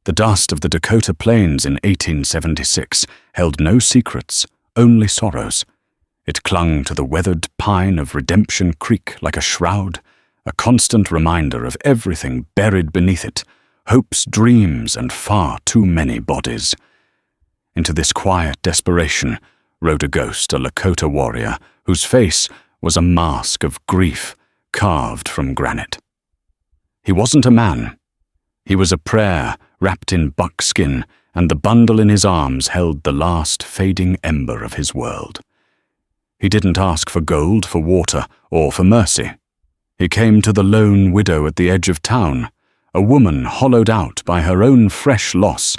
The dust of the Dakota Plains in 1876 held no secrets, only sorrows. It clung to the weathered pine of Redemption Creek like a shroud, a constant reminder of everything buried beneath it, hopes, dreams, and far too many bodies. Into this quiet desperation rode a ghost, a Lakota warrior, whose face was a mask of grief carved from granite. He wasn't a man. He was a prayer wrapped in buckskin, and the bundle in his arms held the last fading ember of his world. He didn't ask for gold, for water, or for mercy. He came to the lone widow at the edge of town, a woman hollowed out by her own fresh loss,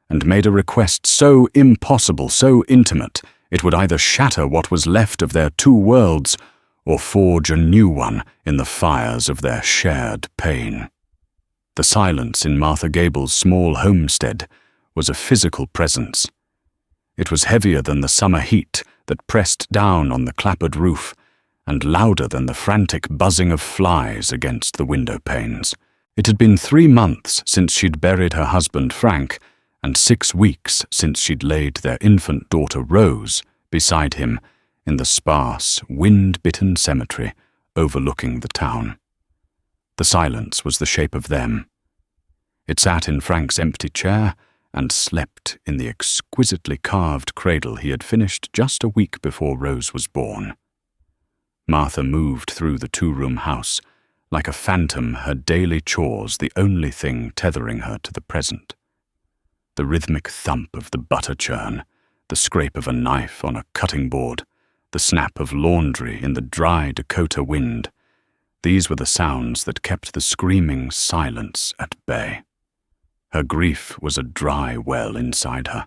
and made a request so impossible, so intimate, it would either shatter what was left of their two worlds or forge a new one in the fires of their shared pain. The silence in Martha Gable's small homestead was a physical presence. It was heavier than the summer heat that pressed down on the clapboard roof, and louder than the frantic buzzing of flies against the window panes. It had been 3 months since she'd buried her husband Frank, and 6 weeks since she'd laid their infant daughter Rose beside him in the sparse, wind-bitten cemetery overlooking the town. The silence was the shape of them. It sat in Frank's empty chair and slept in the exquisitely carved cradle he had finished just a week before Rose was born. Martha moved through the two-room house, like a phantom, her daily chores the only thing tethering her to the present. The rhythmic thump of the butter churn, the scrape of a knife on a cutting board, the snap of laundry in the dry Dakota wind, these were the sounds that kept the screaming silence at bay. Her grief was a dry well inside her,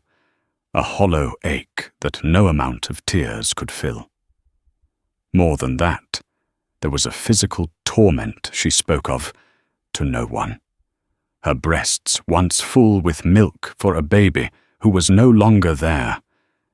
a hollow ache that no amount of tears could fill. More than that, there was a physical torment she spoke of to no one. Her breasts, once full with milk for a baby who was no longer there,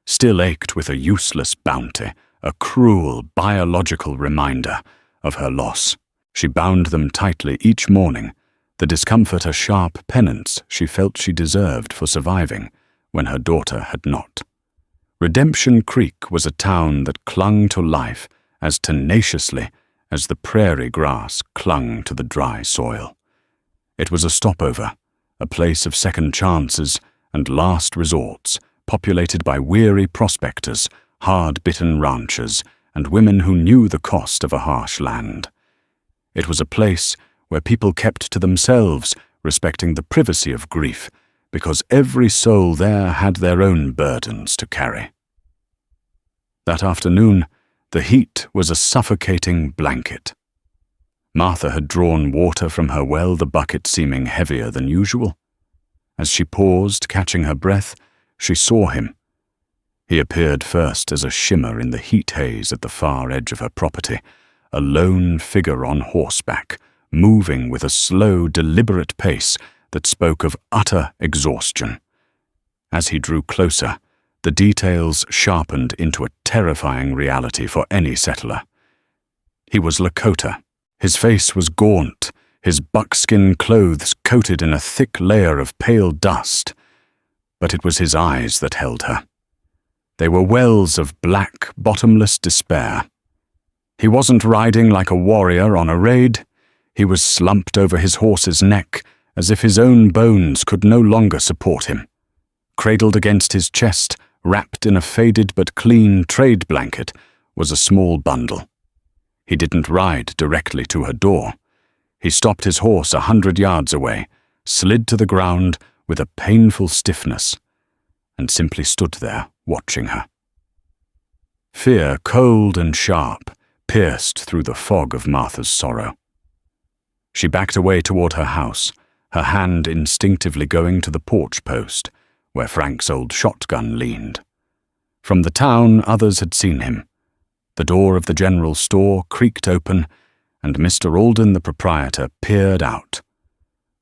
still ached with a useless bounty, a cruel biological reminder of her loss. She bound them tightly each morning, the discomfort a sharp penance she felt she deserved for surviving when her daughter had not. Redemption Creek was a town that clung to life as tenaciously as the prairie grass clung to the dry soil. It was a stopover, a place of second chances and last resorts, populated by weary prospectors, hard-bitten ranchers, and women who knew the cost of a harsh land. It was a place where people kept to themselves, respecting the privacy of grief, because every soul there had their own burdens to carry. That afternoon, the heat was a suffocating blanket. Martha had drawn water from her well, the bucket seeming heavier than usual. As she paused, catching her breath, she saw him. He appeared first as a shimmer in the heat haze at the far edge of her property, a lone figure on horseback, moving with a slow, deliberate pace that spoke of utter exhaustion. As he drew closer, the details sharpened into a terrifying reality for any settler. He was Lakota. His face was gaunt, his buckskin clothes coated in a thick layer of pale dust. But it was his eyes that held her. They were wells of black, bottomless despair. He wasn't riding like a warrior on a raid. He was slumped over his horse's neck, as if his own bones could no longer support him. Cradled against his chest, wrapped in a faded but clean trade blanket, was a small bundle. He didn't ride directly to her door. He stopped his horse 100 yards away, slid to the ground with a painful stiffness, and simply stood there, watching her. Fear, cold and sharp, pierced through the fog of Martha's sorrow. She backed away toward her house, her hand instinctively going to the porch post, where Frank's old shotgun leaned. From the town, others had seen him. The door of the general store creaked open, and Mr. Alden, the proprietor, peered out.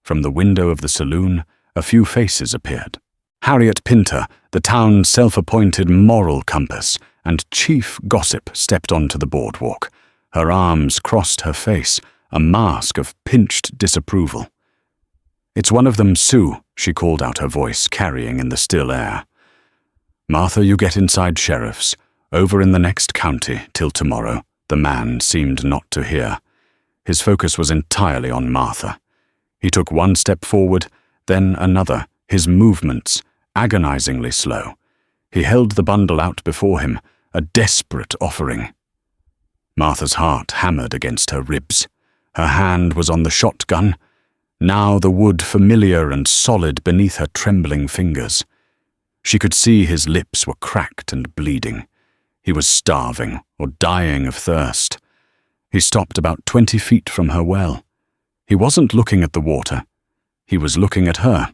From the window of the saloon, a few faces appeared. Harriet Pinter, the town's self-appointed moral compass and chief gossip, stepped onto the boardwalk. Her arms crossed her face, a mask of pinched disapproval. "It's one of them, Sue," she called out, her voice carrying in the still air. "Martha, you get inside Sheriff's, over in the next county, till tomorrow." The man seemed not to hear. His focus was entirely on Martha. He took one step forward, then another, his movements agonizingly slow. He held the bundle out before him, a desperate offering. Martha's heart hammered against her ribs. Her hand was on the shotgun, now the wood familiar and solid beneath her trembling fingers. She could see his lips were cracked and bleeding. He was starving or dying of thirst. He stopped about 20 feet from her well. He wasn't looking at the water. He was looking at her.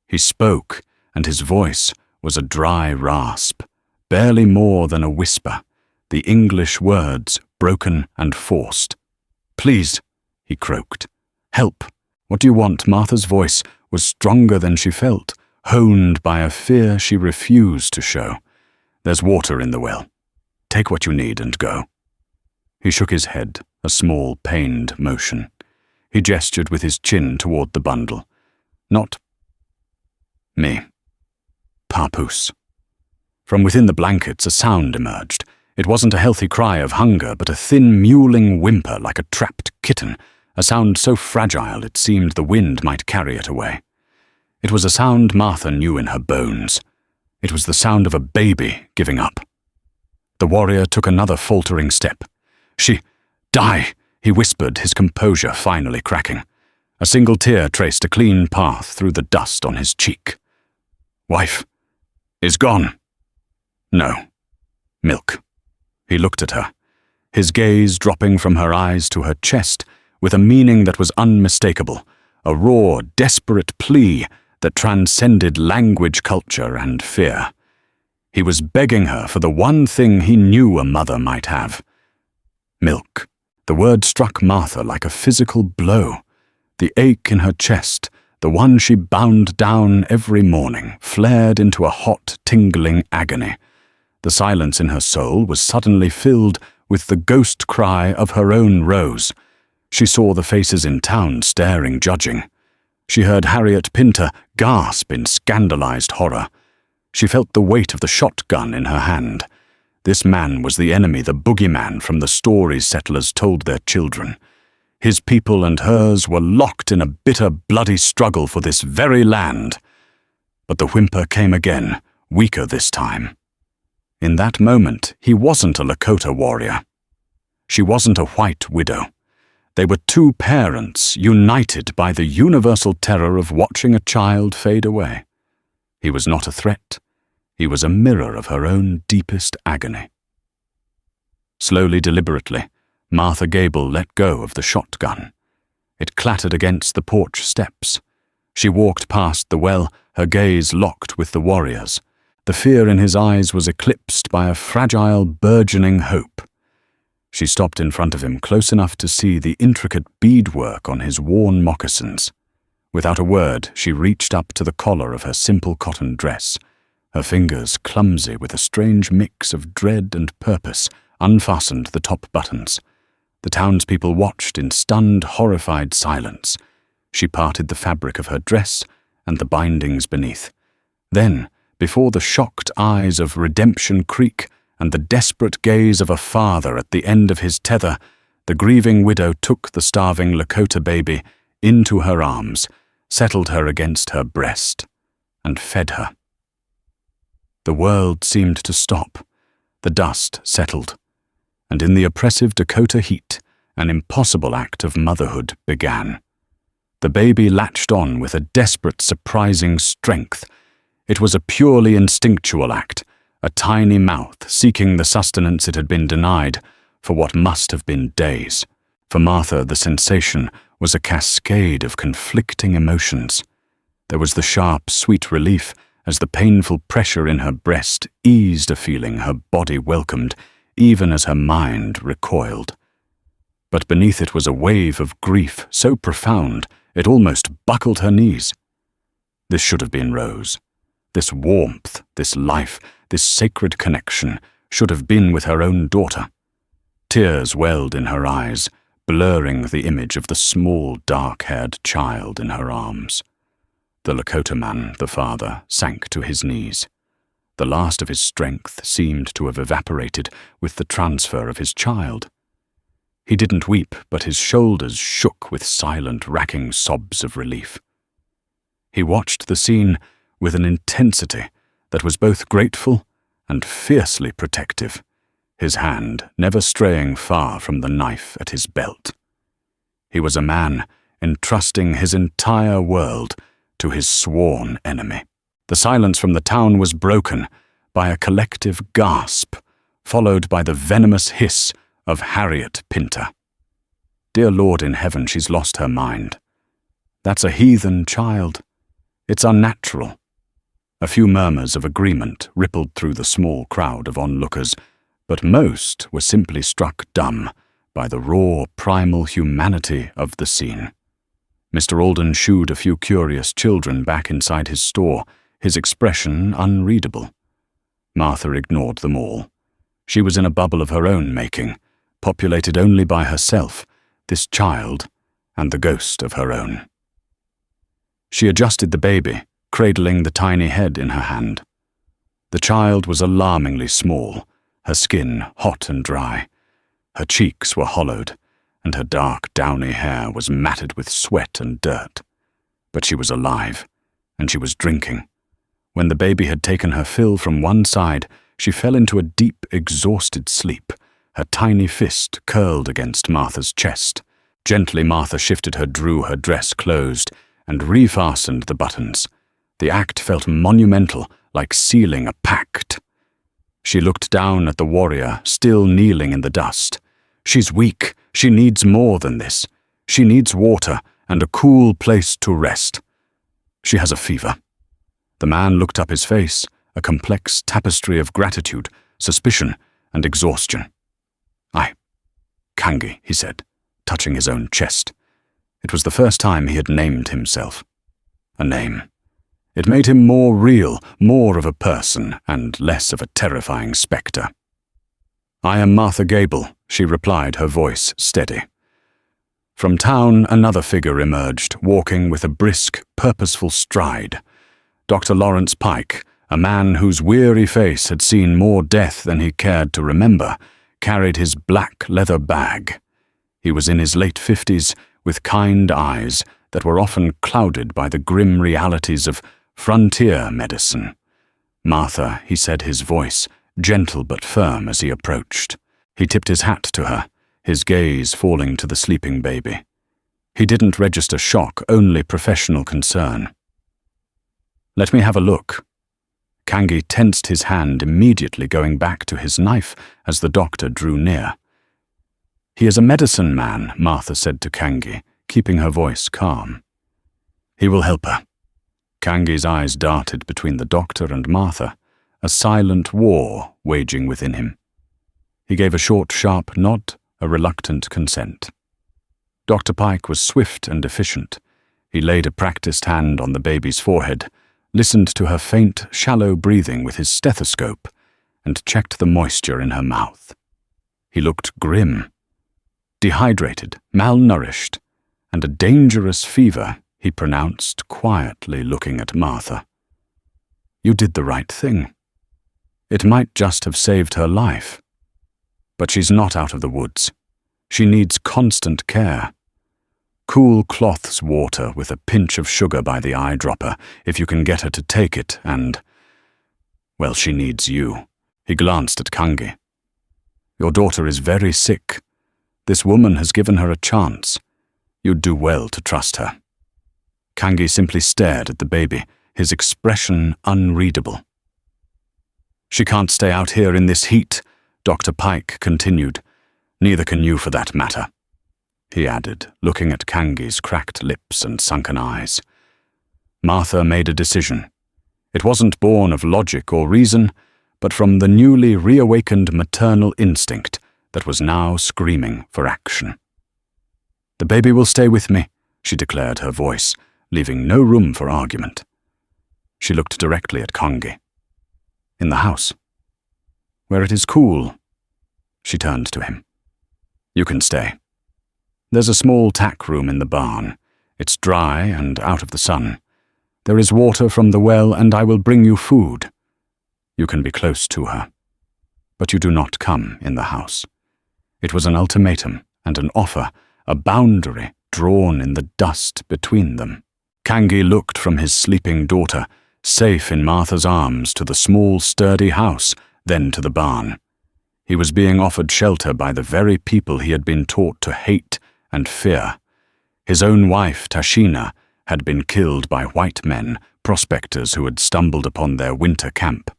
He spoke, and his voice was a dry rasp, barely more than a whisper, the English words broken and forced. "Please," he croaked. "Help. What do you want?" Martha's voice was stronger than she felt, honed by a fear she refused to show. "There's water in the well. Take what you need and go." He shook his head, a small, pained motion. He gestured with his chin toward the bundle. "Not me. Papoose." From within the blankets a sound emerged. It wasn't a healthy cry of hunger, but a thin, mewling whimper like a trapped kitten, a sound so fragile it seemed the wind might carry it away. It was a sound Martha knew in her bones. It was the sound of a baby giving up. The warrior took another faltering step. Die," he whispered, his composure finally cracking. A single tear traced a clean path through the dust on his cheek. "Wife is gone." "No. Milk." He looked at her, his gaze dropping from her eyes to her chest with a meaning that was unmistakable, a raw, desperate plea that transcended language, culture, and fear. He was begging her for the one thing he knew a mother might have. Milk. The word struck Martha like a physical blow. The ache in her chest, the one she bound down every morning, flared into a hot, tingling agony. The silence in her soul was suddenly filled with the ghost cry of her own Rose. She saw the faces in town staring, judging. She heard Harriet Pinter gasp in scandalized horror. She felt the weight of the shotgun in her hand. This man was the enemy, the boogeyman from the stories settlers told their children. His people and hers were locked in a bitter, bloody struggle for this very land. But the whimper came again, weaker this time. In that moment, he wasn't a Lakota warrior. She wasn't a white widow. They were two parents united by the universal terror of watching a child fade away. He was not a threat. He was a mirror of her own deepest agony. Slowly, deliberately, Martha Gable let go of the shotgun. It clattered against the porch steps. She walked past the well, her gaze locked with the warrior's. The fear in his eyes was eclipsed by a fragile, burgeoning hope. She stopped in front of him, close enough to see the intricate beadwork on his worn moccasins. Without a word, she reached up to the collar of her simple cotton dress. Her fingers, clumsy with a strange mix of dread and purpose, unfastened the top buttons. The townspeople watched in stunned, horrified silence. She parted the fabric of her dress and the bindings beneath. Then, before the shocked eyes of Redemption Creek and the desperate gaze of a father at the end of his tether, the grieving widow took the starving Lakota baby into her arms, settled her against her breast, and fed her. The world seemed to stop. The dust settled, and in the oppressive Dakota heat, an impossible act of motherhood began. The baby latched on with a desperate, surprising strength. It was a purely instinctual act, a tiny mouth seeking the sustenance it had been denied for what must have been days. For Martha, the sensation was a cascade of conflicting emotions. There was the sharp, sweet relief as the painful pressure in her breast eased a feeling her body welcomed, even as her mind recoiled. But beneath it was a wave of grief so profound it almost buckled her knees. This should have been Rose. This warmth, this life, this sacred connection should have been with her own daughter. Tears welled in her eyes, blurring the image of the small, dark-haired child in her arms. The Lakota man, the father, sank to his knees. The last of his strength seemed to have evaporated with the transfer of his child. He didn't weep, but his shoulders shook with silent, racking sobs of relief. He watched the scene with an intensity that was both grateful and fiercely protective, his hand never straying far from the knife at his belt. He was a man entrusting his entire world to his sworn enemy. The silence from the town was broken by a collective gasp, followed by the venomous hiss of Harriet Pinter. Dear Lord in heaven, she's lost her mind. That's a heathen child. It's unnatural. A few murmurs of agreement rippled through the small crowd of onlookers, but most were simply struck dumb by the raw, primal humanity of the scene. Mr. Alden shooed a few curious children back inside his store, his expression unreadable. Martha ignored them all. She was in a bubble of her own making, populated only by herself, this child, and the ghost of her own. She adjusted the baby, cradling the tiny head in her hand. The child was alarmingly small, her skin hot and dry. Her cheeks were hollowed, and her dark, downy hair was matted with sweat and dirt. But she was alive, and she was drinking. When the baby had taken her fill from one side, she fell into a deep, exhausted sleep, her tiny fist curled against Martha's chest. Gently, Martha shifted her dress closed and refastened the buttons. The act felt monumental, like sealing a pact. She looked down at the warrior, still kneeling in the dust. She's weak. She needs more than this. She needs water and a cool place to rest. She has a fever. The man looked up his face, a complex tapestry of gratitude, suspicion, and exhaustion. Kangi, he said, touching his own chest. It was the first time he had named himself. A name. It made him more real, more of a person, and less of a terrifying spectre. I am Martha Gable, she replied, her voice steady. From town, another figure emerged, walking with a brisk, purposeful stride. Dr. Lawrence Pike, a man whose weary face had seen more death than he cared to remember, carried his black leather bag. He was in his late 50s, with kind eyes that were often clouded by the grim realities of frontier medicine. Martha, he said, his voice gentle but firm as he approached. He tipped his hat to her, his gaze falling to the sleeping baby. He didn't register shock, only professional concern. Let me have a look. Kangi tensed his hand, immediately going back to his knife as the doctor drew near. He is a medicine man, Martha said to Kangi, keeping her voice calm. He will help her. Kangi's eyes darted between the doctor and Martha, a silent war waging within him. He gave a short, sharp nod, a reluctant consent. Dr. Pike was swift and efficient. He laid a practiced hand on the baby's forehead, listened to her faint, shallow breathing with his stethoscope, and checked the moisture in her mouth. He looked grim. Dehydrated, malnourished, and a dangerous fever, he pronounced, quietly looking at Martha. You did the right thing. It might just have saved her life. But she's not out of the woods. She needs constant care. Cool cloths water with a pinch of sugar by the eyedropper, if you can get her to take it, and... well, she needs you. He glanced at Kangi. Your daughter is very sick. This woman has given her a chance. You'd do well to trust her. Kangi simply stared at the baby, his expression unreadable. She can't stay out here in this heat, Dr. Pike continued. Neither can you for that matter, he added, looking at Kangi's cracked lips and sunken eyes. Martha made a decision. It wasn't born of logic or reason, but from the newly reawakened maternal instinct that was now screaming for action. The baby will stay with me, she declared, her voice leaving no room for argument. She looked directly at Kangi. In the house, where it is cool. She turned to him. You can stay. There's a small tack room in the barn. It's dry and out of the sun. There is water from the well, and I will bring you food. You can be close to her, but you do not come in the house." It was an ultimatum and an offer, a boundary drawn in the dust between them. Kangi looked from his sleeping daughter, safe in Martha's arms, to the small, sturdy house, then to the barn. He was being offered shelter by the very people he had been taught to hate and fear. His own wife, Tashina, had been killed by white men, prospectors who had stumbled upon their winter camp.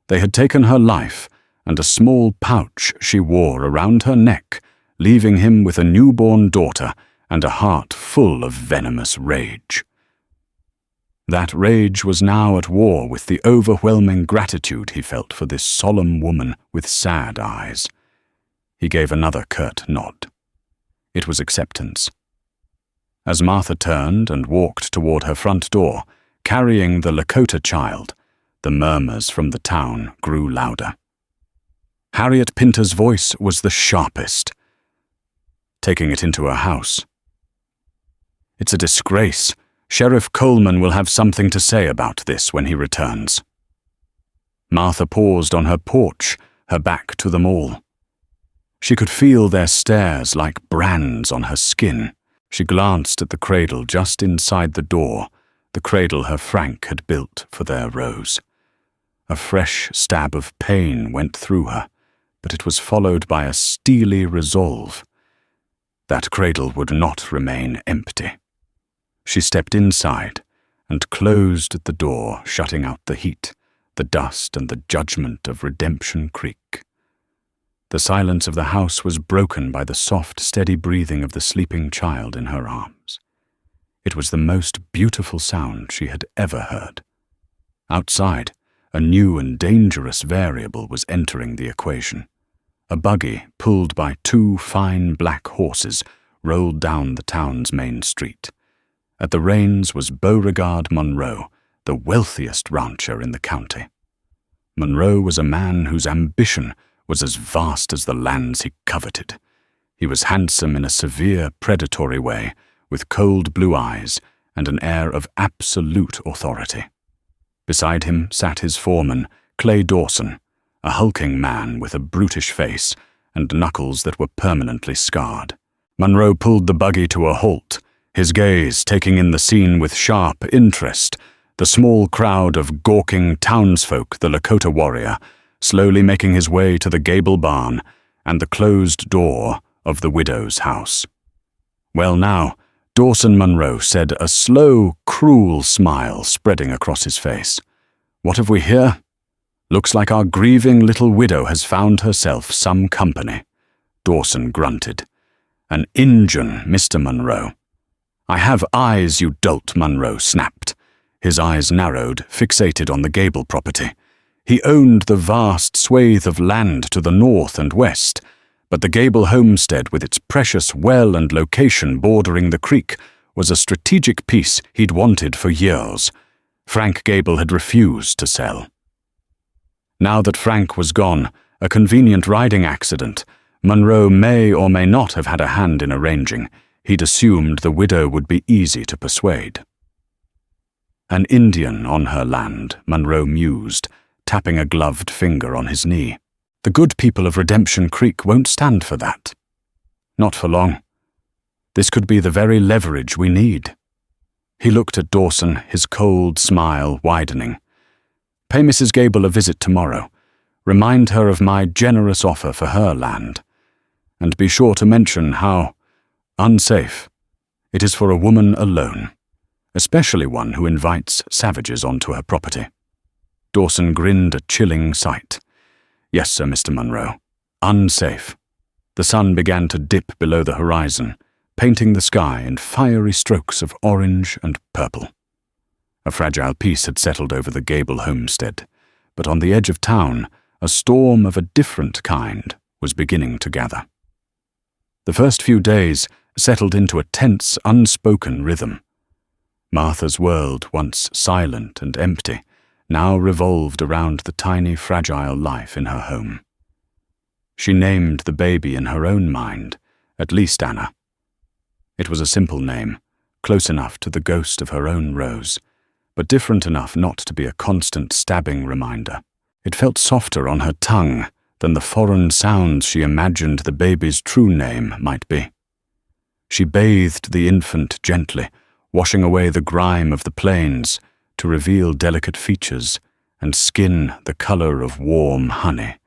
They had taken her life and a small pouch she wore around her neck, leaving him with a newborn daughter and a heart full of venomous rage. That rage was now at war with the overwhelming gratitude he felt for this solemn woman with sad eyes. He gave another curt nod. It was acceptance. As Martha turned and walked toward her front door, carrying the Lakota child, the murmurs from the town grew louder. Harriet Pinter's voice was the sharpest. Taking it into her house. "It's a disgrace. Sheriff Coleman will have something to say about this when he returns." Martha paused on her porch, her back to them all. She could feel their stares like brands on her skin. She glanced at the cradle just inside the door, the cradle her Frank had built for their Rose. A fresh stab of pain went through her, but it was followed by a steely resolve. That cradle would not remain empty. She stepped inside and closed the door, shutting out the heat, the dust, and the judgment of Redemption Creek. The silence of the house was broken by the soft, steady breathing of the sleeping child in her arms. It was the most beautiful sound she had ever heard. Outside, a new and dangerous variable was entering the equation. A buggy, pulled by two fine black horses, rolled down the town's main street. At the reins was Beauregard Monroe, the wealthiest rancher in the county. Monroe was a man whose ambition was as vast as the lands he coveted. He was handsome in a severe, predatory way, with cold blue eyes and an air of absolute authority. Beside him sat his foreman, Clay Dawson, a hulking man with a brutish face and knuckles that were permanently scarred. Monroe pulled the buggy to a halt, his gaze taking in the scene with sharp interest, the small crowd of gawking townsfolk, the Lakota warrior, slowly making his way to the gable barn and the closed door of the widow's house. "Well now," Dawson Monroe said, a slow, cruel smile spreading across his face. "What have we here? Looks like our grieving little widow has found herself some company." Dawson grunted. "An Injun, Mr. Monroe." "I have eyes, you dolt," Monroe snapped. His eyes narrowed, fixated on the Gable property. He owned the vast swathe of land to the north and west, but the Gable homestead with its precious well and location bordering the creek was a strategic piece he'd wanted for years. Frank Gable had refused to sell. Now that Frank was gone, a convenient riding accident, Monroe may or may not have had a hand in arranging. He'd assumed the widow would be easy to persuade. An Indian on her land, Monroe mused, tapping a gloved finger on his knee. The good people of Redemption Creek won't stand for that. Not for long. This could be the very leverage we need. He looked at Dawson, his cold smile widening. "Pay Mrs. Gable a visit tomorrow. Remind her of my generous offer for her land. And be sure to mention how unsafe it is for a woman alone, especially one who invites savages onto her property." Dawson grinned a chilling sight. "Yes, sir, Mr. Monroe. Unsafe." The sun began to dip below the horizon, painting the sky in fiery strokes of orange and purple. A fragile peace had settled over the Gable homestead, but on the edge of town, a storm of a different kind was beginning to gather. The first few days settled into a tense, unspoken rhythm. Martha's world, once silent and empty, now revolved around the tiny, fragile life in her home. She named the baby in her own mind, at least Anna. It was a simple name, close enough to the ghost of her own Rose, but different enough not to be a constant stabbing reminder. It felt softer on her tongue than the foreign sounds she imagined the baby's true name might be. She bathed the infant gently, washing away the grime of the plains to reveal delicate features and skin the color of warm honey.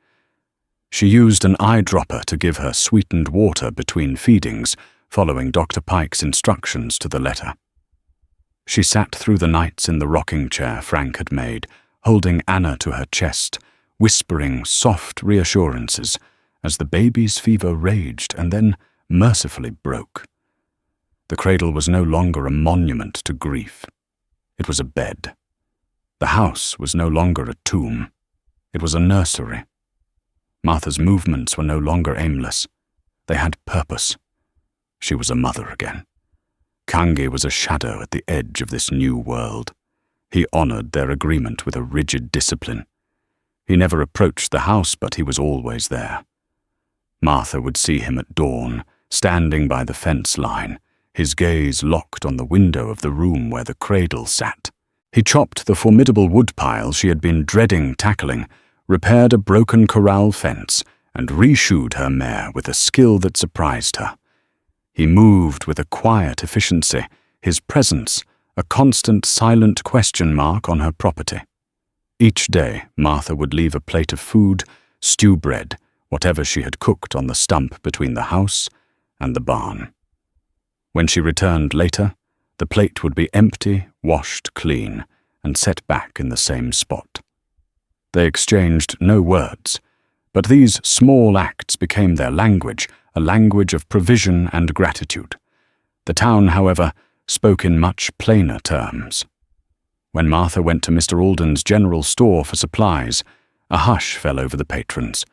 She used an eyedropper to give her sweetened water between feedings, following Dr. Pike's instructions to the letter. She sat through the nights in the rocking chair Frank had made, holding Anna to her chest, whispering soft reassurances as the baby's fever raged and then mercifully broke. The cradle was no longer a monument to grief. It was a bed. The house was no longer a tomb. It was a nursery. Martha's movements were no longer aimless. They had purpose. She was a mother again. Kangi was a shadow at the edge of this new world. He honored their agreement with a rigid discipline. He never approached the house, but he was always there. Martha would see him at dawn, standing by the fence line, his gaze locked on the window of the room where the cradle sat. He chopped the formidable woodpile she had been dreading tackling, repaired a broken corral fence, and reshoed her mare with a skill that surprised her. He moved with a quiet efficiency, his presence a constant silent question mark on her property. Each day, Martha would leave a plate of food, stew bread, whatever she had cooked on the stump between the house and the barn. When she returned later, the plate would be empty, washed clean, and set back in the same spot. They exchanged no words, but these small acts became their language, a language of provision and gratitude. The town, however, spoke in much plainer terms. When Martha went to Mr. Alden's general store for supplies, a hush fell over the patrons.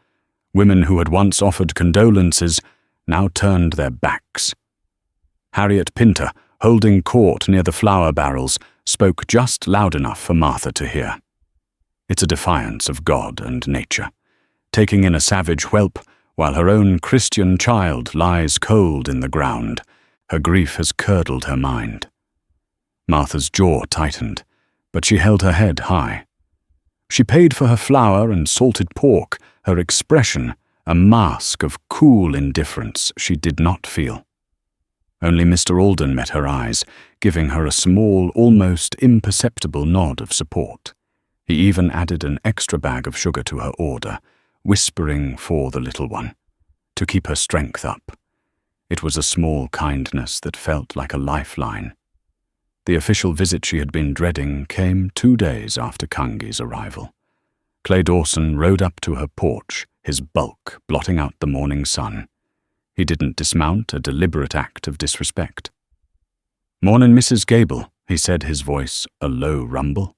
Women who had once offered condolences now turned their backs. Harriet Pinter, holding court near the flour barrels, spoke just loud enough for Martha to hear. It's a defiance of God and nature, taking in a savage whelp while her own Christian child lies cold in the ground. Her grief has curdled her mind. Martha's jaw tightened, but she held her head high. She paid for her flour and salted pork, her expression a mask of cool indifference she did not feel. Only Mr. Alden met her eyes, giving her a small, almost imperceptible nod of support. He even added an extra bag of sugar to her order, whispering for the little one, to keep her strength up. It was a small kindness that felt like a lifeline. The official visit she had been dreading came 2 days after Kangi's arrival. Clay Dawson rode up to her porch, his bulk blotting out the morning sun. He didn't dismount, a deliberate act of disrespect. "Mornin', Mrs. Gable," he said, his voice a low rumble.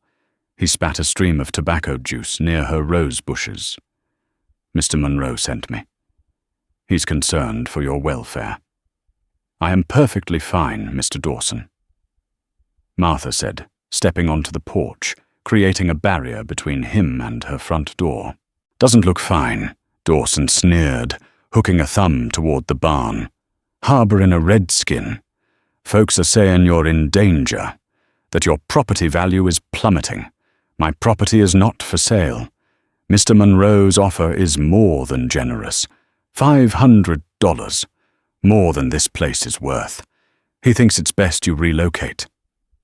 He spat a stream of tobacco juice near her rose bushes. "Mr. Monroe sent me. He's concerned for your welfare." "I am perfectly fine, Mr. Dawson," Martha said, stepping onto the porch, creating a barrier between him and her front door. "Doesn't look fine," Dawson sneered, hooking a thumb toward the barn. "Harboring a redskin. Folks are saying you're in danger, that your property value is plummeting. My property is not for sale. Mr. Monroe's offer is more than generous. $500, more than this place is worth. He thinks it's best you relocate.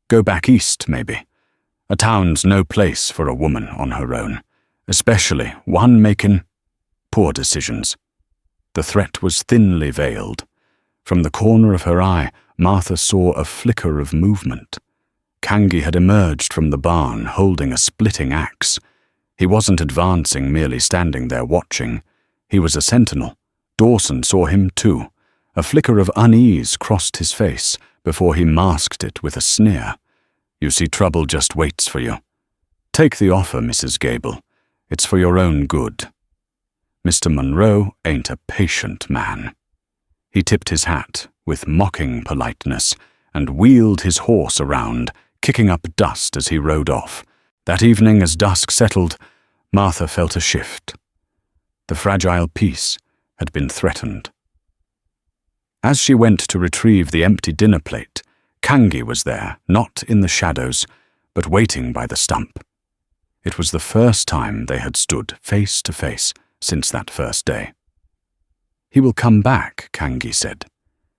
Go back east, maybe. A town's no place for a woman on her own, especially one making poor decisions." The threat was thinly veiled. From the corner of her eye, Martha saw a flicker of movement. Kangi had emerged from the barn holding a splitting axe. He wasn't advancing, merely standing there watching. He was a sentinel. Dawson saw him too. A flicker of unease crossed his face before he masked it with a sneer. "You see, trouble just waits for you. Take the offer, Mrs. Gable. It's for your own good. Mr. Monroe ain't a patient man." He tipped his hat with mocking politeness and wheeled his horse around, kicking up dust as he rode off. That evening, as dusk settled, Martha felt a shift. The fragile peace had been threatened. As she went to retrieve the empty dinner plate, Kangi was there, not in the shadows, but waiting by the stump. It was the first time they had stood face to face since that first day. "He will come back," Kangi said.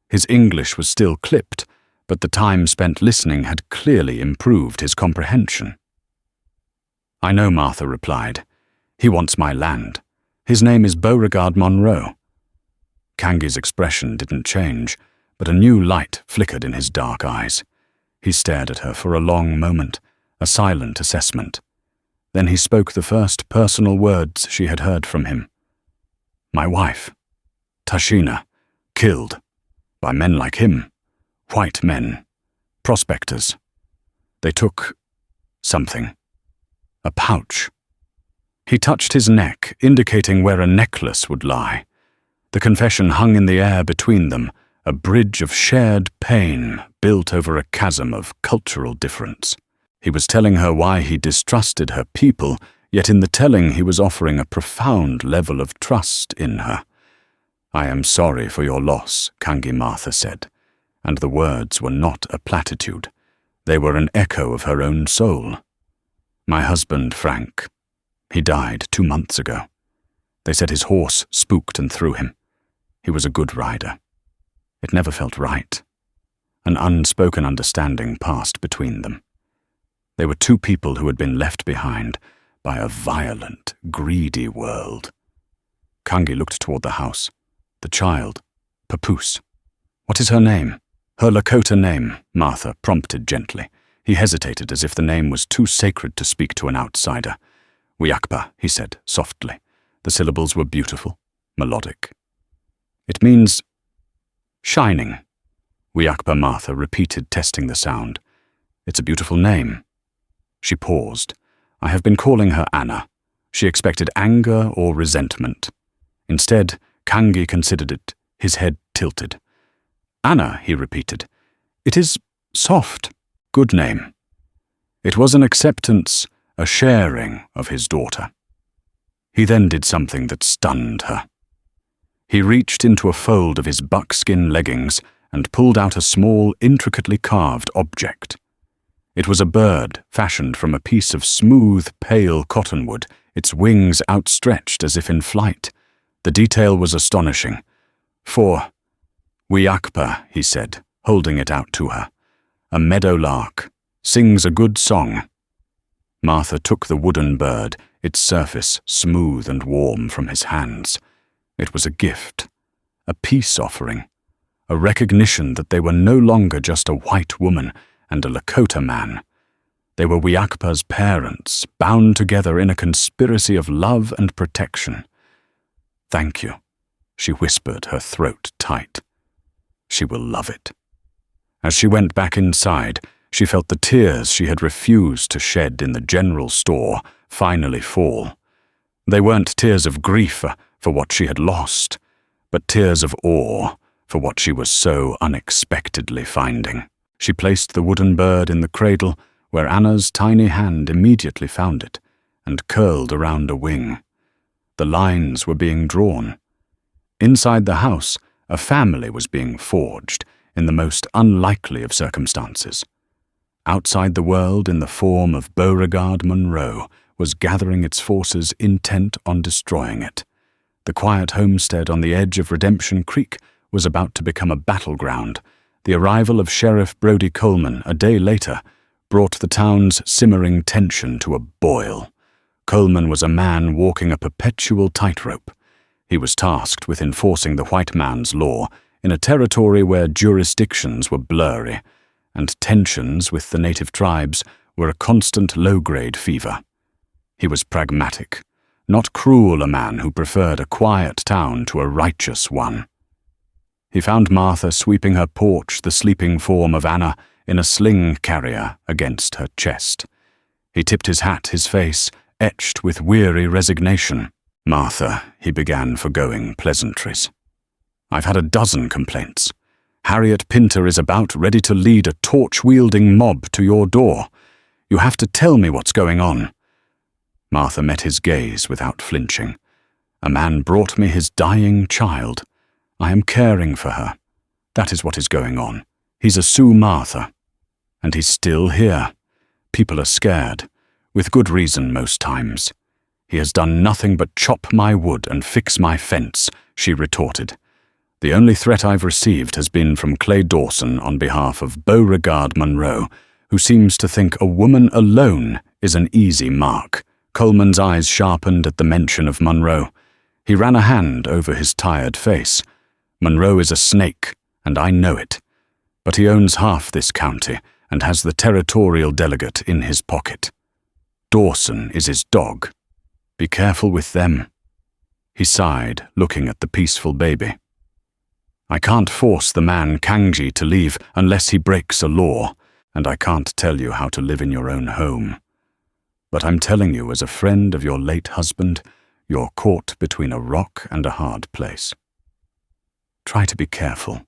His English was still clipped, but the time spent listening had clearly improved his comprehension. "I know," Martha replied. "He wants my land. His name is Beauregard Monroe." Kangi's expression didn't change, but a new light flickered in his dark eyes. He stared at her for a long moment, a silent assessment. Then he spoke the first personal words she had heard from him. "My wife, Tashina, killed. By men like him. White men. Prospectors. They took something. A pouch." He touched his neck, indicating where a necklace would lie. The confession hung in the air between them, a bridge of shared pain built over a chasm of cultural difference. He was telling her why he distrusted her people, yet in the telling he was offering a profound level of trust in her. "I am sorry for your loss," Kangi Martha said, and the words were not a platitude. They were an echo of her own soul. "My husband, Frank, he died 2 months ago. They said his horse spooked and threw him. He was a good rider. It never felt right. An unspoken understanding passed between them. They were 2 people who had been left behind by a violent, greedy world." Kangi looked toward the house. "The child, Papoose. What is her name?" "Her Lakota name," Martha prompted gently. He hesitated as if the name was too sacred to speak to an outsider. "Wiakpa," he said softly. The syllables were beautiful, melodic. "It means shining," Wiakpa Martha repeated, testing the sound. "It's a beautiful name." She paused. "I have been calling her Anna." She expected anger or resentment. Instead, Kangi considered it, his head tilted. "Anna," he repeated. "It is soft. Good name." It was an acceptance, a sharing of his daughter. He then did something that stunned her. He reached into a fold of his buckskin leggings and pulled out a small, intricately carved object. It was a bird fashioned from a piece of smooth, pale cottonwood, its wings outstretched as if in flight. The detail was astonishing. "For Wiakpa," he said, holding it out to her. "A meadowlark. Sings a good song." Martha took the wooden bird, its surface smooth and warm, from his hands. It was a gift, a peace offering, a recognition that they were no longer just a white woman and a Lakota man. They were Wiakpa's parents, bound together in a conspiracy of love and protection. "Thank you," she whispered, her throat tight. She will love it. As she went back inside, she felt the tears she had refused to shed in the general store finally fall. They weren't tears of grief for what she had lost, but tears of awe for what she was so unexpectedly finding. She placed the wooden bird in the cradle, where Anna's tiny hand immediately found it, and curled around a wing. The lines were being drawn. Inside the house, a family was being forged in the most unlikely of circumstances. Outside the world, in the form of Beauregard Monroe, was gathering its forces intent on destroying it. The quiet homestead on the edge of Redemption Creek was about to become a battleground. The arrival of Sheriff Brody Coleman a day later brought the town's simmering tension to a boil. Coleman was a man walking a perpetual tightrope. He was tasked with enforcing the white man's law in a territory where jurisdictions were blurry, and tensions with the native tribes were a constant low-grade fever. He was pragmatic, not cruel, a man who preferred a quiet town to a righteous one. He found Martha sweeping her porch, the sleeping form of Anna in a sling carrier against her chest. He tipped his hat, his face etched with weary resignation. "Martha," he began, foregoing pleasantries. "I've had a dozen complaints. Harriet Pinter is about ready to lead a torch-wielding mob to your door. You have to tell me what's going on." Martha met his gaze without flinching. "A man brought me his dying child. I am caring for her. That is what is going on. He's a Sioux Martha. And he's still here. People are scared, with good reason most times. He has done nothing but chop my wood and fix my fence, she retorted. The only threat I've received has been from Clay Dawson on behalf of Beauregard Monroe, who seems to think a woman alone is an easy mark. Coleman's eyes sharpened at the mention of Monroe. He ran a hand over his tired face. Monroe is a snake, and I know it. But he owns half this county and has the territorial delegate in his pocket. Dawson is his dog. Be careful with them. He sighed, looking at the peaceful baby. I can't force the man Kangi to leave unless he breaks a law, and I can't tell you how to live in your own home. But I'm telling you as a friend of your late husband, you're caught between a rock and a hard place. Try to be careful.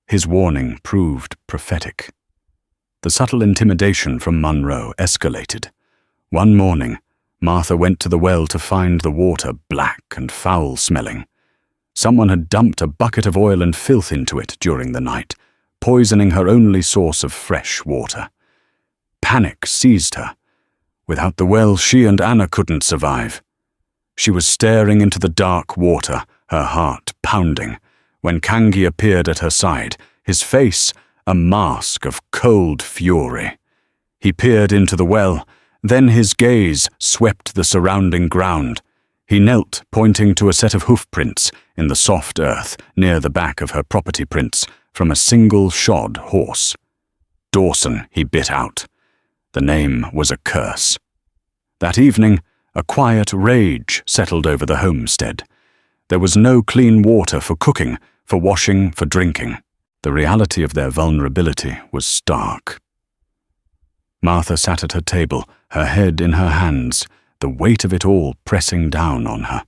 His warning proved prophetic. The subtle intimidation from Monroe escalated. One morning, Martha went to the well to find the water black and foul-smelling. Someone had dumped a bucket of oil and filth into it during the night, poisoning her only source of fresh water. Panic seized her. Without the well, she and Anna couldn't survive. She was staring into the dark water, her heart pounding, when Kangi appeared at her side, his face a mask of cold fury. He peered into the well, then his gaze swept the surrounding ground. He knelt, pointing to a set of hoofprints in the soft earth near the back of her property prints from a single shod horse. Dawson, he bit out. The name was a curse. That evening, a quiet rage settled over the homestead. There was no clean water for cooking, for washing, for drinking. The reality of their vulnerability was stark. Martha sat at her table, her head in her hands, the weight of it all pressing down on her.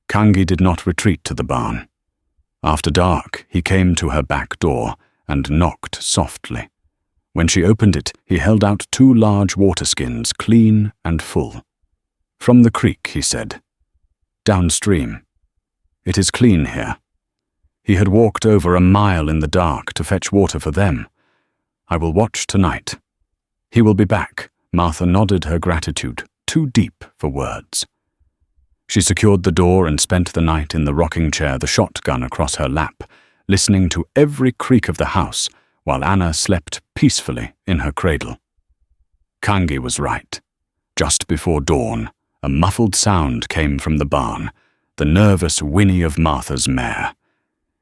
Kangi did not retreat to the barn. After dark, he came to her back door and knocked softly. When she opened it, he held out 2 large water skins, clean and full. From the creek, he said. Downstream. It is clean here. He had walked over a mile in the dark to fetch water for them. I will watch tonight. He will be back. Martha nodded her gratitude, too deep for words. She secured the door and spent the night in the rocking chair, the shotgun across her lap, listening to every creak of the house, while Anna slept peacefully in her cradle. Kangi was right. Just before dawn, a muffled sound came from the barn, the nervous whinny of Martha's mare.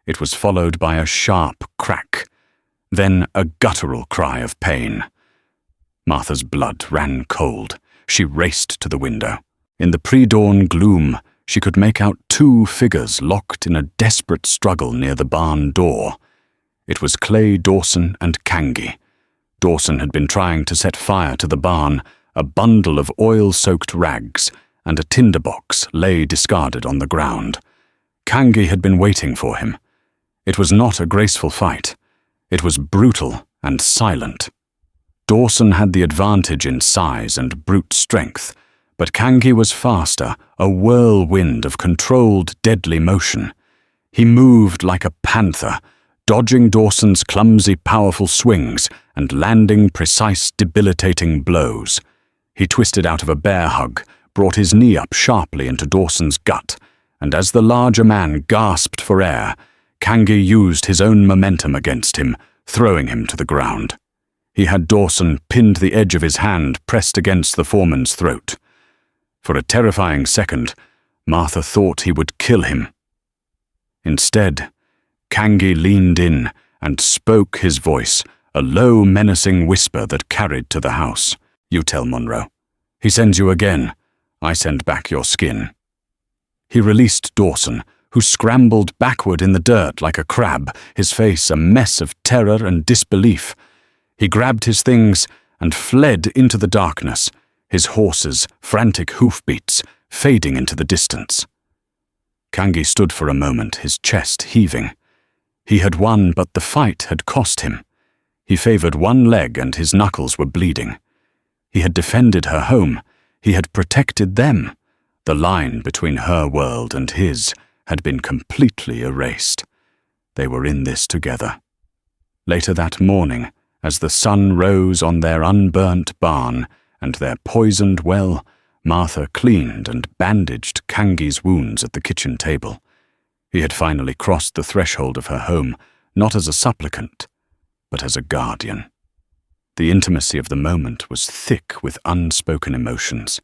It was followed by a sharp crack, then a guttural cry of pain. Martha's blood ran cold. She raced to the window. In the pre-dawn gloom, she could make out 2 figures locked in a desperate struggle near the barn door. It was Clay Dawson and Kangi. Dawson had been trying to set fire to the barn. A bundle of oil-soaked rags and a tinderbox lay discarded on the ground. Kangi had been waiting for him. It was not a graceful fight. It was brutal and silent. Dawson had the advantage in size and brute strength, but Kangi was faster, a whirlwind of controlled, deadly motion. He moved like a panther, dodging Dawson's clumsy, powerful swings and landing precise, debilitating blows. He twisted out of a bear hug, brought his knee up sharply into Dawson's gut, and as the larger man gasped for air, Kangi used his own momentum against him, throwing him to the ground. He had Dawson pinned, the edge of his hand pressed against the foreman's throat. For a terrifying second, Martha thought he would kill him. Instead, Kangi leaned in and spoke, his voice, a low, menacing whisper that carried to the house. You tell Monroe. He sends you again. I send back your skin. He released Dawson, who scrambled backward in the dirt like a crab, his face a mess of terror and disbelief. He grabbed his things and fled into the darkness, his horse's frantic hoofbeats fading into the distance. Kangi stood for a moment, his chest heaving. He had won, but the fight had cost him. He favored one leg and his knuckles were bleeding. He had defended her home. He had protected them. The line between her world and his had been completely erased. They were in this together. Later that morning, As the sun rose on their unburnt barn and their poisoned well, Martha cleaned and bandaged Kangi's wounds at the kitchen table. He had finally crossed the threshold of her home, not as a supplicant, but as a guardian. The intimacy of the moment was thick with unspoken emotions.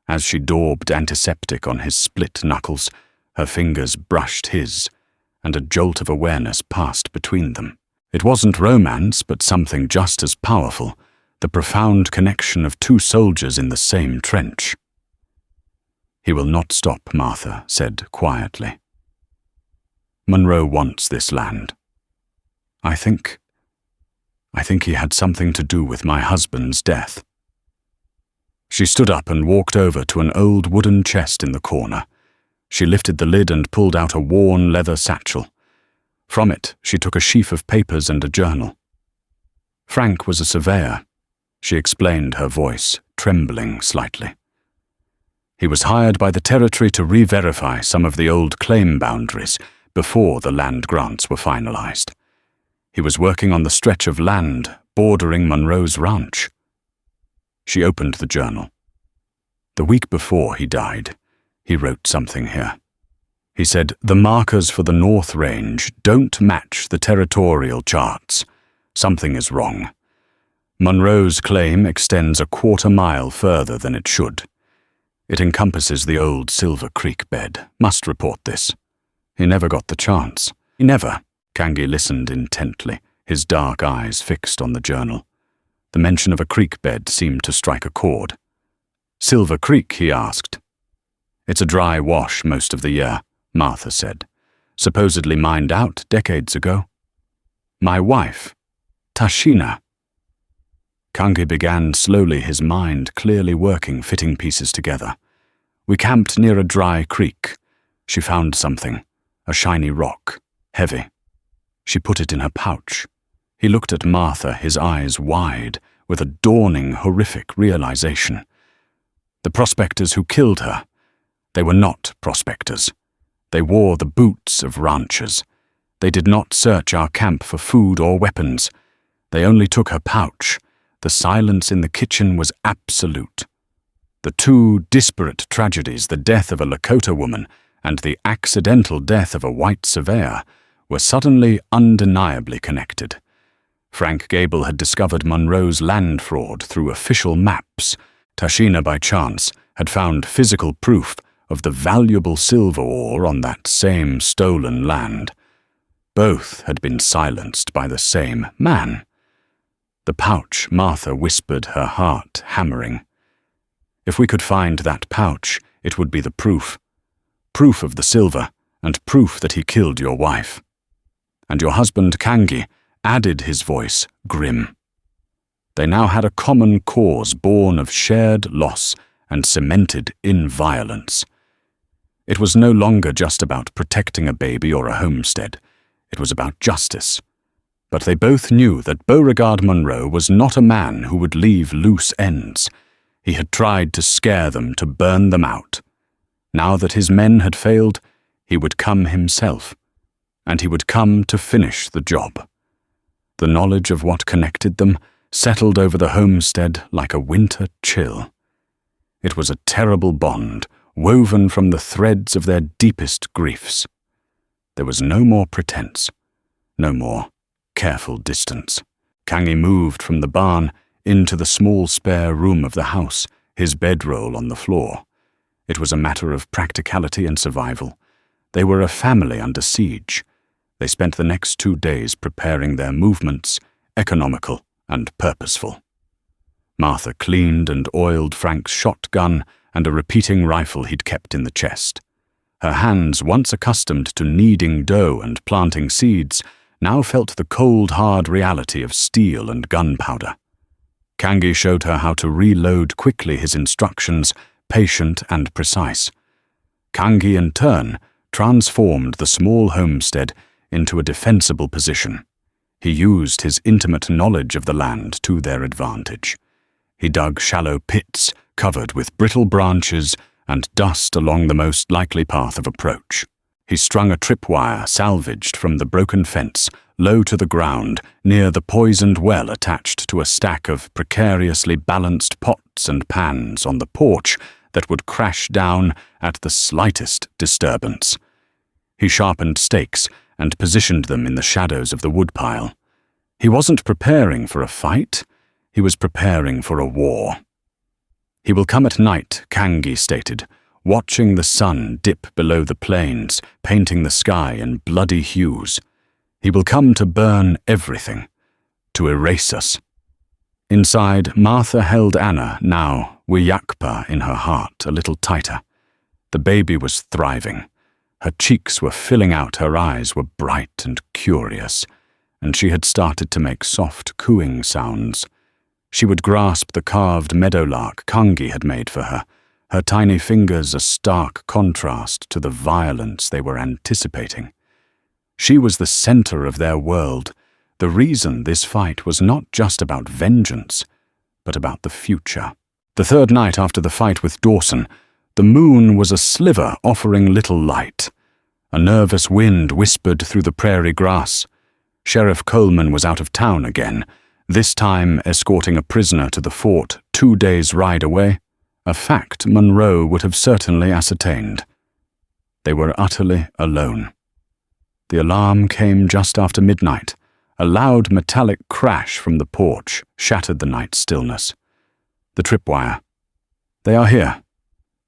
As she daubed antiseptic on his split knuckles, her fingers brushed his, and a jolt of awareness passed between them. It wasn't romance, but something just as powerful, the profound connection of two soldiers in the same trench. "He will not stop," Martha said quietly. "Monroe wants this land. I think he had something to do with my husband's death." She stood up and walked over to an old wooden chest in the corner. She lifted the lid and pulled out a worn leather satchel. From it, she took a sheaf of papers and a journal. "Frank was a surveyor," she explained, her voice trembling slightly. "He was hired by the territory to re-verify some of the old claim boundaries before the land grants were finalized. He was working on the stretch of land bordering Monroe's ranch." She opened the journal. "The week before he died, he wrote something here. He said, 'The markers for the North Range don't match the territorial charts. Something is wrong. Monroe's claim extends a quarter-mile further than it should. It encompasses the old Silver Creek bed. Must report this.' He never got the chance. He never." Kangi listened intently, his dark eyes fixed on the journal. The mention of a creek bed seemed to strike a chord. "Silver Creek?" he asked. "It's a dry wash most of the year," Martha said. "Supposedly mined out decades ago." "My wife, Tashina." Kangi began slowly, his mind clearly working, fitting pieces together. "We camped near a dry creek. She found something, a shiny rock, heavy. She put it in her pouch." He looked at Martha, his eyes wide, with a dawning, horrific realization. The prospectors who killed her, they were not prospectors. They wore the boots of ranchers. They did not search our camp for food or weapons. They only took her pouch. The silence in the kitchen was absolute. The two disparate tragedies, the death of a Lakota woman and the accidental death of a white surveyor, were suddenly undeniably connected. Frank Gable had discovered Monroe's land fraud through official maps. Tashina, by chance, had found physical proof of the valuable silver ore on that same stolen land. Both had been silenced by the same man. "The pouch," Martha whispered, her heart hammering. "If we could find that pouch, it would be the proof. Proof of the silver, and proof that he killed your wife." "And your husband Kangi," added his voice, grim. They now had a common cause born of shared loss and cemented in violence. It was no longer just about protecting a baby or a homestead. It was about justice. But they both knew that Beauregard Monroe was not a man who would leave loose ends. He had tried to scare them, to burn them out. Now that his men had failed, he would come himself, and he would come to finish the job. The knowledge of what connected them settled over the homestead like a winter chill. It was a terrible bond, woven from the threads of their deepest griefs. There was no more pretense, no more careful distance. Kangi moved from the barn into the small spare room of the house, his bedroll on the floor. It was a matter of practicality and survival. They were a family under siege. They spent the next 2 days preparing their movements, economical and purposeful. Martha cleaned and oiled Frank's shotgun and a repeating rifle he'd kept in the chest. Her hands, once accustomed to kneading dough and planting seeds, now felt the cold, hard reality of steel and gunpowder. Kangi showed her how to reload quickly, his instructions patient and precise. Kangi, in turn, transformed the small homestead into a defensible position. He used his intimate knowledge of the land to their advantage. He dug shallow pits covered with brittle branches and dust along the most likely path of approach. He strung a tripwire salvaged from the broken fence low to the ground, near the poisoned well attached to a stack of precariously balanced pots and pans on the porch that would crash down at the slightest disturbance. He sharpened stakes and positioned them in the shadows of the woodpile. He wasn't preparing for a fight, he was preparing for a war. "He will come at night," Kangi stated, watching the sun dip below the plains, painting the sky in bloody hues. "He will come to burn everything, to erase us." Inside, Martha held Anna, now Wiyakpa in her heart, a little tighter. The baby was thriving. Her cheeks were filling out, her eyes were bright and curious, and she had started to make soft cooing sounds. She would grasp the carved meadowlark Kangi had made for her tiny fingers a stark contrast to the violence they were anticipating. She was the center of their world, the reason this fight was not just about vengeance, but about the future. The third night after the fight with Dawson, the moon was a sliver offering little light. A nervous wind whispered through the prairie grass. Sheriff Coleman was out of town again, this time escorting a prisoner to the fort 2 days' ride away, a fact Monroe would have certainly ascertained. They were utterly alone. The alarm came just after midnight. A loud metallic crash from the porch shattered the night stillness. The tripwire. "They are here,"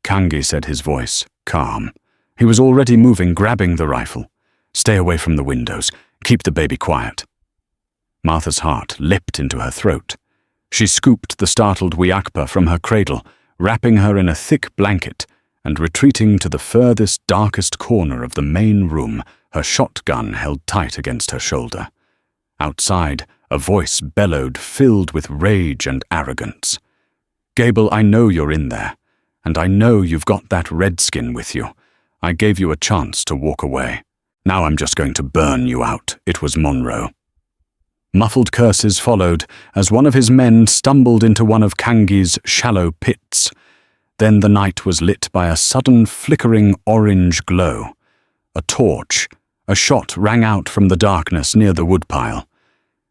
Kangi said, his voice calm. He was already moving, grabbing the rifle. "Stay away from the windows. Keep the baby quiet." Martha's heart leapt into her throat. She scooped the startled Wiyakpa from her cradle, wrapping her in a thick blanket, and retreating to the furthest, darkest corner of the main room, her shotgun held tight against her shoulder. Outside, a voice bellowed, filled with rage and arrogance. "Gable, I know you're in there, and I know you've got that redskin with you. I gave you a chance to walk away. Now I'm just going to burn you out." It was Monroe. Muffled curses followed as one of his men stumbled into one of Kangi's shallow pits. Then the night was lit by a sudden flickering orange glow. A torch. A shot rang out from the darkness near the woodpile.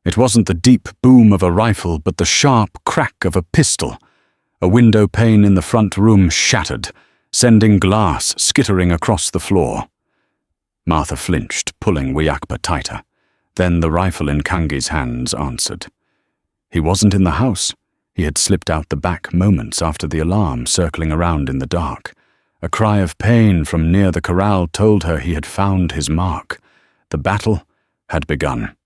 It wasn't the deep boom of a rifle, but the sharp crack of a pistol. A window pane in the front room shattered, sending glass skittering across the floor. Martha flinched, pulling Wiyakpa tighter. Then the rifle in Kangi's hands answered. He wasn't in the house. He had slipped out the back moments after the alarm, circling around in the dark. A cry of pain from near the corral told her he had found his mark. The battle had begun.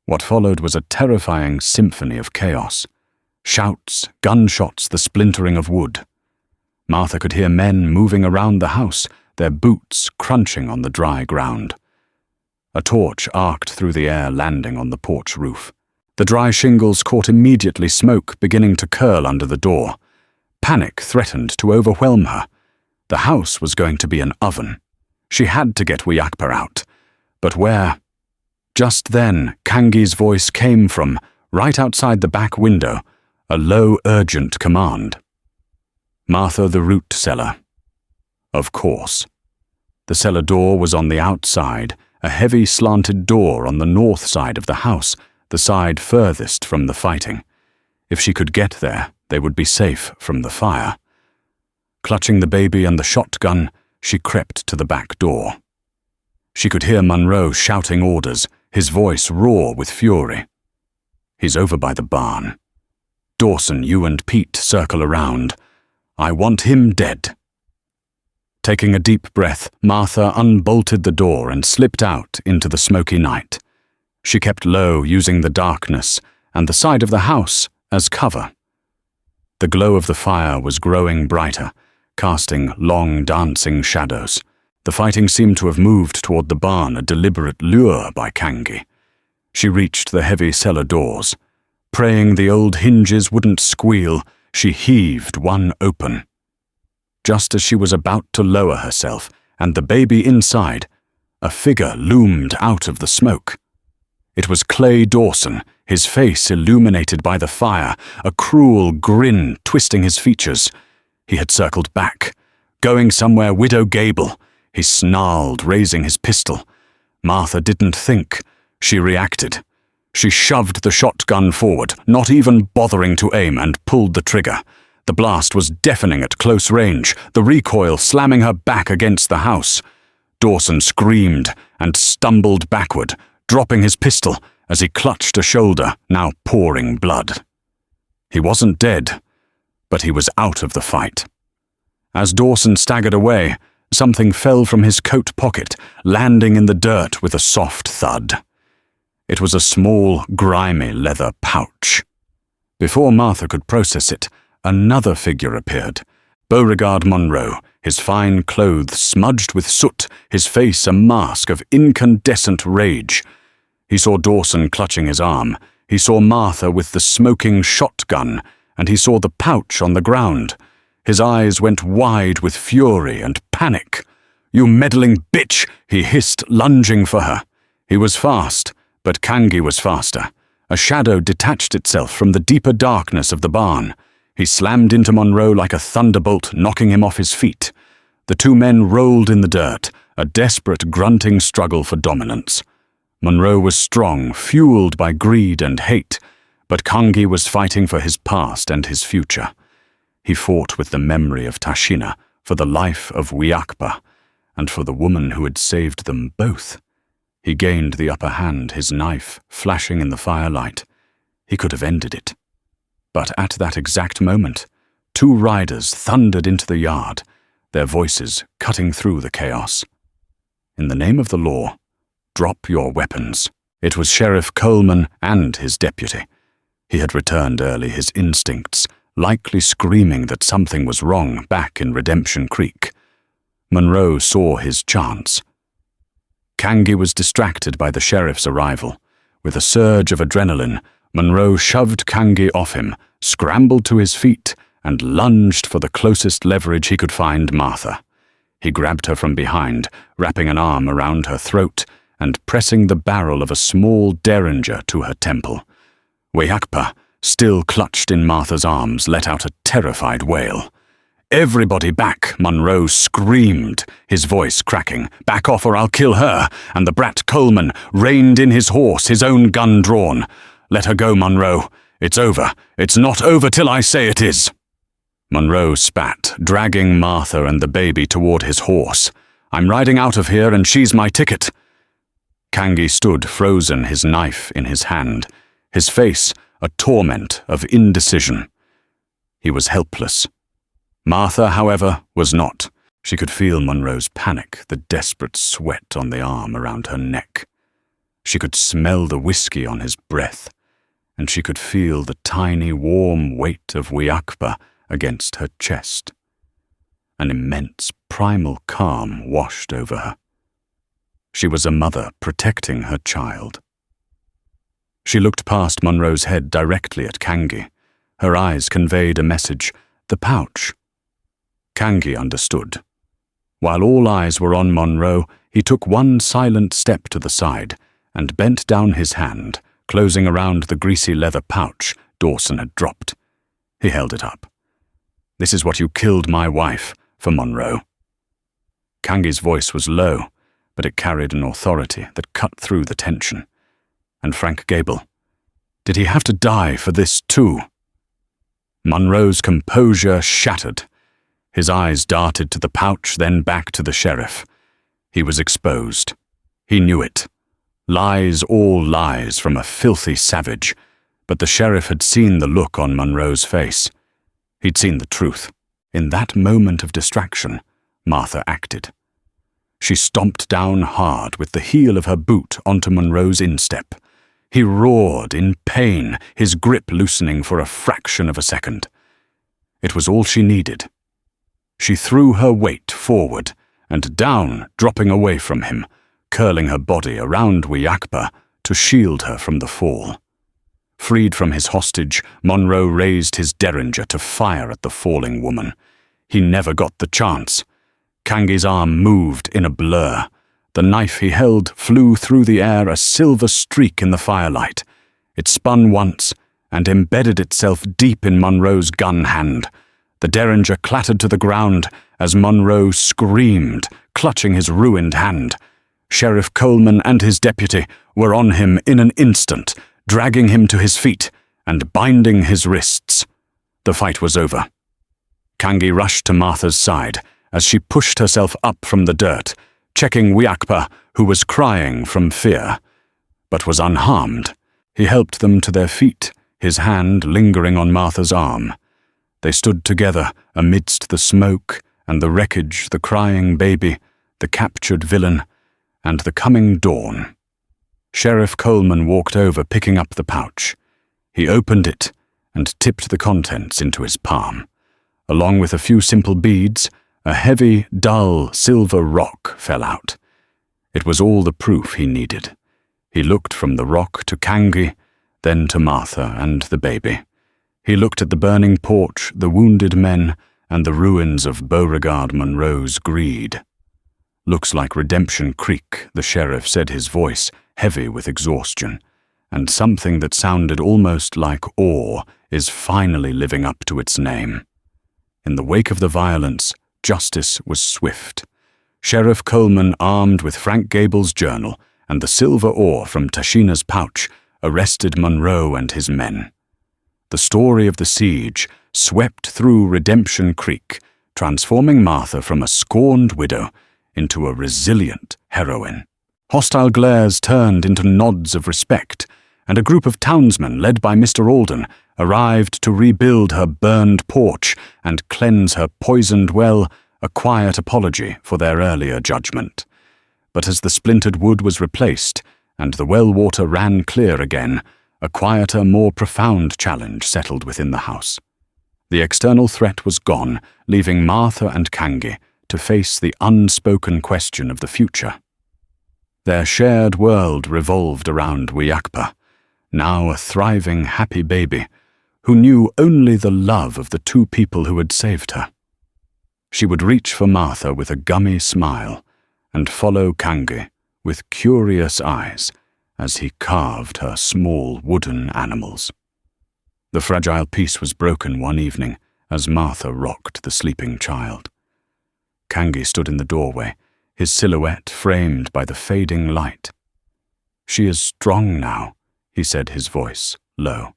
What followed was a terrifying symphony of chaos. Shouts, gunshots, the splintering of wood. Martha could hear men moving around the house, their boots crunching on the dry ground. A torch arced through the air, landing on the porch roof. The dry shingles caught immediately, smoke beginning to curl under the door. Panic threatened to overwhelm her. The house was going to be an oven. She had to get Wiyakpa out. But where? Just then, Kangi's voice came from, right outside the back window, a low, urgent command. "Martha, the root cellar." Of course. The cellar door was on the outside, a heavy slanted door on the north side of the house, the side furthest from the fighting. If she could get there, they would be safe from the fire. Clutching the baby and the shotgun, she crept to the back door. She could hear Monroe shouting orders, his voice raw with fury. "He's over by the barn. Dawson, you and Pete circle around. I want him dead." Taking a deep breath, Martha unbolted the door and slipped out into the smoky night. She kept low, using the darkness and the side of the house as cover. The glow of the fire was growing brighter, casting long, dancing shadows. The fighting seemed to have moved toward the barn, a deliberate lure by Kangi. She reached the heavy cellar doors. Praying the old hinges wouldn't squeal, she heaved one open. Just as she was about to lower herself, and the baby inside, a figure loomed out of the smoke. It was Clay Dawson, his face illuminated by the fire, a cruel grin twisting his features. He had circled back. "Going somewhere, Widow Gable," he snarled, raising his pistol. Martha didn't think. She reacted. She shoved the shotgun forward, not even bothering to aim, and pulled the trigger. The blast was deafening at close range, the recoil slamming her back against the house. Dawson screamed and stumbled backward, dropping his pistol as he clutched a shoulder, now pouring blood. He wasn't dead, but he was out of the fight. As Dawson staggered away, something fell from his coat pocket, landing in the dirt with a soft thud. It was a small, grimy leather pouch. Before Martha could process it, another figure appeared. Beauregard Monroe, his fine clothes smudged with soot, his face a mask of incandescent rage. He saw Dawson clutching his arm. He saw Martha with the smoking shotgun, and he saw the pouch on the ground. His eyes went wide with fury and panic. "You meddling bitch!" he hissed, lunging for her. He was fast, but Kangi was faster. A shadow detached itself from the deeper darkness of the barn. He slammed into Monroe like a thunderbolt, knocking him off his feet. The two men rolled in the dirt, a desperate grunting struggle for dominance. Monroe was strong, fueled by greed and hate, but Kangi was fighting for his past and his future. He fought with the memory of Tashina, for the life of Wiakpa, and for the woman who had saved them both. He gained the upper hand, his knife flashing in the firelight. He could have ended it. But at that exact moment, two riders thundered into the yard, their voices cutting through the chaos. "In the name of the law, drop your weapons." It was Sheriff Coleman and his deputy. He had returned early, his instincts likely screaming that something was wrong back in Redemption Creek. Monroe saw his chance. Kangi was distracted by the sheriff's arrival. With a surge of adrenaline, Monroe shoved Kangi off him, scrambled to his feet, and lunged for the closest leverage he could find, Martha. He grabbed her from behind, wrapping an arm around her throat and pressing the barrel of a small derringer to her temple. Wiakpa, still clutched in Martha's arms, let out a terrified wail. "Everybody back!" Monroe screamed, his voice cracking. "Back off or I'll kill her!" And the brat Coleman reined in his horse, his own gun drawn. "Let her go, Monroe. It's over. It's not over till I say it is." Monroe spat, dragging Martha and the baby toward his horse. "I'm riding out of here and she's my ticket." Kangi stood frozen, his knife in his hand, his face a torment of indecision. He was helpless. Martha, however, was not. She could feel Monroe's panic, the desperate sweat on the arm around her neck. She could smell the whiskey on his breath, and she could feel the tiny, warm weight of Wiakpa against her chest. An immense, primal calm washed over her. She was a mother protecting her child. She looked past Monroe's head directly at Kangi. Her eyes conveyed a message: the pouch. Kangi understood. While all eyes were on Monroe, he took one silent step to the side and bent down his hand, closing around the greasy leather pouch Dawson had dropped. He held it up. "This is what you killed my wife for, Monroe." Kangi's voice was low, but it carried an authority that cut through the tension. And Frank Gable, did he have to die for this too? Monroe's composure shattered. His eyes darted to the pouch, then back to the sheriff. He was exposed. He knew it. Lies, all lies from a filthy savage. But the sheriff had seen the look on Monroe's face. He'd seen the truth. In that moment of distraction, Martha acted. She stomped down hard with the heel of her boot onto Monroe's instep. He roared in pain, his grip loosening for a fraction of a second. It was all she needed. She threw her weight forward and down, dropping away from him, curling her body around Wiakpa to shield her from the fall. Freed from his hostage, Monroe raised his derringer to fire at the falling woman. He never got the chance. Kangi's arm moved in a blur. The knife he held flew through the air, a silver streak in the firelight. It spun once and embedded itself deep in Monroe's gun hand. The derringer clattered to the ground as Monroe screamed, clutching his ruined hand. Sheriff Coleman and his deputy were on him in an instant, dragging him to his feet and binding his wrists. The fight was over. Kangi rushed to Martha's side as she pushed herself up from the dirt, checking Wiakpa, who was crying from fear, but was unharmed. He helped them to their feet, his hand lingering on Martha's arm. They stood together amidst the smoke and the wreckage, the crying baby, the captured villain, and the coming dawn. Sheriff Coleman walked over, picking up the pouch. He opened it and tipped the contents into his palm. Along with a few simple beads, a heavy, dull silver rock fell out. It was all the proof he needed. He looked from the rock to Kangi, then to Martha and the baby. He looked at the burning porch, the wounded men, and the ruins of Beauregard Monroe's greed. "Looks like Redemption Creek," the sheriff said, his voice heavy with exhaustion, and something that sounded almost like awe is finally living up to its name. In the wake of the violence, justice was swift. Sheriff Coleman, armed with Frank Gable's journal and the silver ore from Tashina's pouch, arrested Monroe and his men. The story of the siege swept through Redemption Creek, transforming Martha from a scorned widow into a resilient heroine. Hostile glares turned into nods of respect, and a group of townsmen led by Mr. Alden arrived to rebuild her burned porch and cleanse her poisoned well, a quiet apology for their earlier judgment. But as the splintered wood was replaced and the well water ran clear again, a quieter, more profound challenge settled within the house. The external threat was gone, leaving Martha and Kangi to face the unspoken question of the future. Their shared world revolved around Wiakpa, now a thriving, happy baby, who knew only the love of the two people who had saved her. She would reach for Martha with a gummy smile and follow Kangi with curious eyes as he carved her small wooden animals. The fragile peace was broken one evening as Martha rocked the sleeping child. Kangi stood in the doorway, his silhouette framed by the fading light. "She is strong now," he said, his voice low.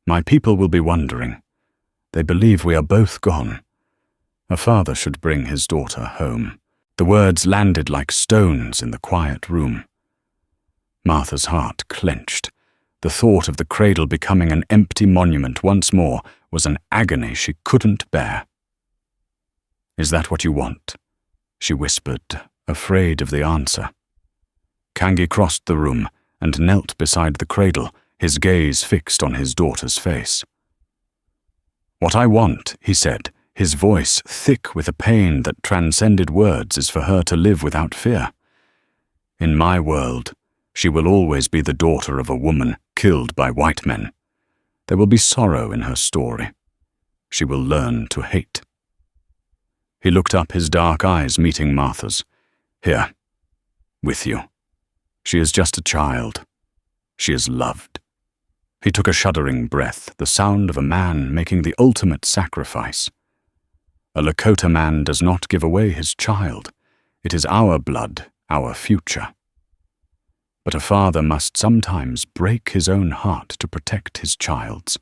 "My people will be wondering. They believe we are both gone. A father should bring his daughter home." The words landed like stones in the quiet room. Martha's heart clenched. The thought of the cradle becoming an empty monument once more was an agony she couldn't bear. "Is that what you want?" she whispered, afraid of the answer. Kangi crossed the room and knelt beside the cradle, his gaze fixed on his daughter's face. "What I want," he said, his voice thick with a pain that transcended words, "is for her to live without fear. In my world, she will always be the daughter of a woman killed by white men. There will be sorrow in her story. She will learn to hate." He looked up, his dark eyes meeting Martha's. "Here, with you. She is just a child. She is loved." He took a shuddering breath, the sound of a man making the ultimate sacrifice. A Lakota man does not give away his child. It is our blood, our future. But a father must sometimes break his own heart to protect his child's.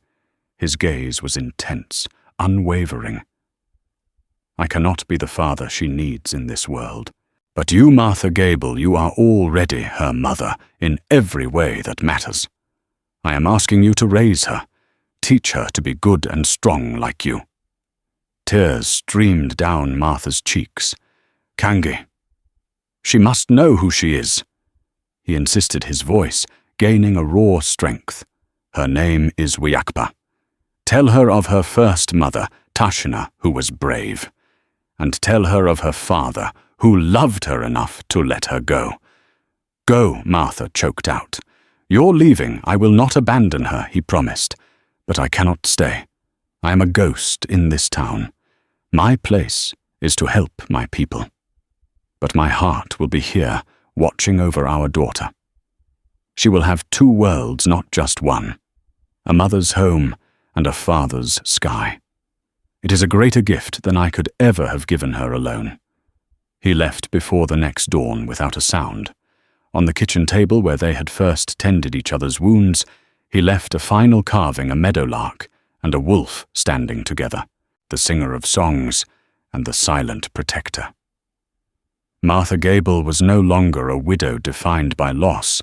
His gaze was intense, unwavering. "I cannot be the father she needs in this world. But you, Martha Gable, you are already her mother in every way that matters. I am asking you to raise her, teach her to be good and strong like you." Tears streamed down Martha's cheeks. "Kangi, she must know who she is," he insisted, his voice gaining a raw strength. "Her name is Wiakpa. Tell her of her first mother, Tashina, who was brave. And tell her of her father, who loved her enough to let her go." "Go," Martha choked out. "You're leaving. I will not abandon her," he promised. "But I cannot stay. I am a ghost in this town. My place is to help my people. But my heart will be here, watching over our daughter. She will have two worlds, not just one. A mother's home and a father's sky. It is a greater gift than I could ever have given her alone." He left before the next dawn without a sound. On the kitchen table where they had first tended each other's wounds, he left a final carving, a meadowlark and a wolf standing together, the singer of songs and the silent protector. Martha Gable was no longer a widow defined by loss,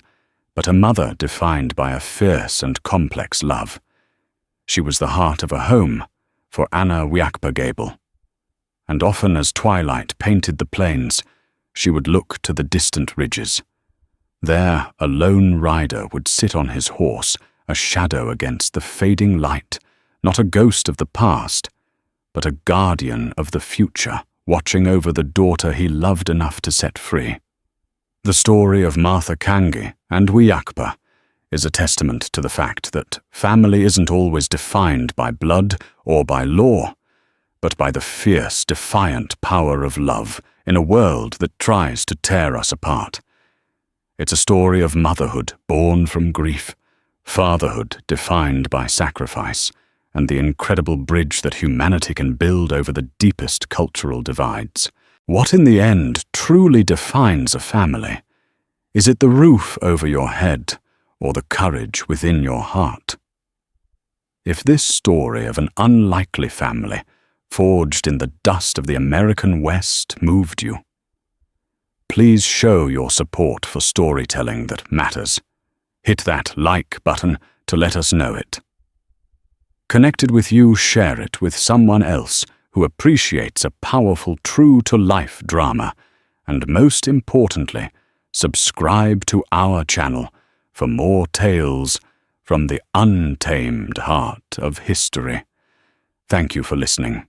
but a mother defined by a fierce and complex love. She was the heart of a home for Anna Wiakpa Gable, and often as twilight painted the plains, she would look to the distant ridges. There a lone rider would sit on his horse, a shadow against the fading light, not a ghost of the past, but a guardian of the future, watching over the daughter he loved enough to set free. The story of Martha Kangi and Wiakpa is a testament to the fact that family isn't always defined by blood or by law, but by the fierce, defiant power of love in a world that tries to tear us apart. It's a story of motherhood born from grief, fatherhood defined by sacrifice, and the incredible bridge that humanity can build over the deepest cultural divides. What in the end truly defines a family? Is it the roof over your head or the courage within your heart? If this story of an unlikely family, forged in the dust of the American West, moved you, please show your support for storytelling that matters. Hit that like button to let us know it. Connected with you, share it with someone else who appreciates a powerful, true-to-life drama, and most importantly, subscribe to our channel for more tales from the untamed heart of history. Thank you for listening.